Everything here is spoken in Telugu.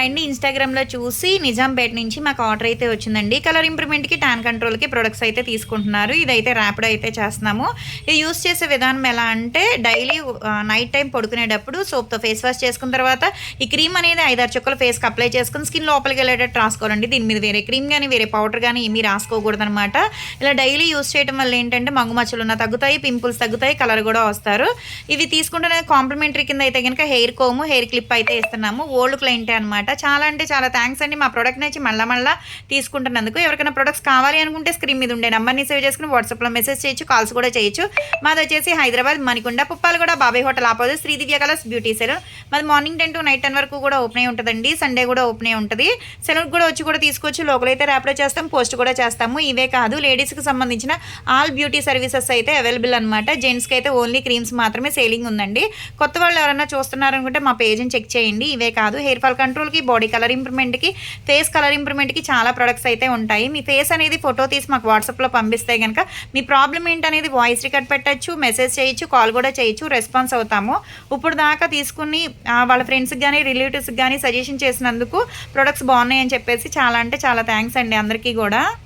అండ్ ఇన్‌స్టాగ్రామ్‌లో చూసి నిజాంపేట నుంచి మాకు ఆర్డర్ అయితే వచ్చిందండి. కలర్ ఇంప్రూవ్‌మెంట్‌కి, టాన్ కంట్రోల్‌కి ప్రొడక్ట్స్ అయితే తీసుకుంటున్నారు. ఇదైతే ర్యాపిడో అయితే చేస్తున్నాము. ఇది యూజ్ చేసే విధానం ఎలా అంటే డైలీ నైట్ టైం పడుకునేటప్పుడు సోప్‌తో ఫేస్ వాష్ చేసుకున్న తర్వాత ఈ క్రీమ్ అనేది 5, 6 చుక్కలు ఫేస్‌కి అప్లై చేసుకొని స్కిన్ లోపలికి వెళ్ళేటట్టు రాసుకోవాలండి. దీని మీద వేరే క్రీమ్ గానీ, వేరే పౌడర్ గానీ ఏమీ రాసుకోకూడదనమాట. ఇలా డైలీ యూజ్ చేయడం వల్ల ఏంటంటే మంగు మచ్చలున్నా తగ్గుతాయి, పింపుల్స్ తగ్గుతాయి, కలర్ కూడా వస్తారు. ఇవి తీసుకుంటేనే కాంప్లిమెంటరీ కింద అయితే గనుక హెయిర్ కోము, హెయిర్ క్లిప్ అయితే ఇస్తున్నాము. ఓల్డ్ క్లయింటే అనమాట. చాలా అంటే చాలా థ్యాంక్స్ అండి. మా ప్రొడక్ట్ నచ్చి మళ్ళా తీసుకుంటున్నందుకు. ఎవరికైనా ప్రొడక్ట్స్ కావాలి అనుకుంటే స్క్రీన్ మీద ఉండే నెంబర్ని సేవ్ చేసుకుని వాట్సాప్‌లో మెసేజ్ చేయొచ్చు, కాల్స్ కూడా చేయొచ్చు. మాది వచ్చేసి హైదరాబాద్ మణికొండ, పుప్పాలగూడ, బాబాయ్ హోటల్ ఆపోజిట్ శ్రీ దివ్య కలర్స్ బ్యూటీ సెలూన్. మాది మార్నింగ్ 10 to నైట్ 10 వరకు కూడా ఓపెన్ అయి ఉంటుందండి. సండే కూడా ఓపెన్ అయి ఉంటుంది. సెలూన్కి కూడా వచ్చి కూడా తీసుకోవచ్చు. లోకల్ అయితే ర్యాపిడో చేస్తాం, పోస్ట్ కూడా చేస్తాము. ఇవే కాదు లేడీస్కి సంబంధించిన ఆల్ బ్యూటీ సర్వీసెస్ అయితే అవైలబుల్ అనమాట. జెంట్స్కి అయితే ఓన్లీ క్రీమ్స్ మాత్రమే సేలింగ్ ఉందండి. కొత్త వాళ్ళు ఎవరైనా చూస్తున్నారనుకుంటే మా పేజ్ని చెక్ చేయండి. ఇవే కాదు హెయిర్ ఫాల్ కంట్రోల్కి, బాడీ కలర్ ఇంప్రూవ్మెంట్కి, ఫేస్ కలర్ ఇంప్రూవ్మెంట్కి చాలా ప్రొడక్ట్స్ అయితే ఉంటాయి. మీ ఫేస్ అనేది ఫోటో తీసి మాకు వాట్సాప్‌లో పంపిస్తే కనుక మీ ప్రాబ్లం ఏంటనేది వాయిస్ రికార్డ్ పెట్టచ్చు, మెసేజ్ చేయొచ్చు, కాల్ కూడా చేయొచ్చు, రెస్పాన్స్ అవుతాము. ఇప్పుడు దాకా తీసుకుని వాళ్ళ ఫ్రెండ్స్కి కానీ, రిలేటివ్స్కి కానీ సజెషన్ చేసినందుకు ప్రొడక్ట్స్ బాగున్నాయని చెప్పేసి చాలా అంటే చాలా థ్యాంక్స్ అండి అందరికీ కూడా.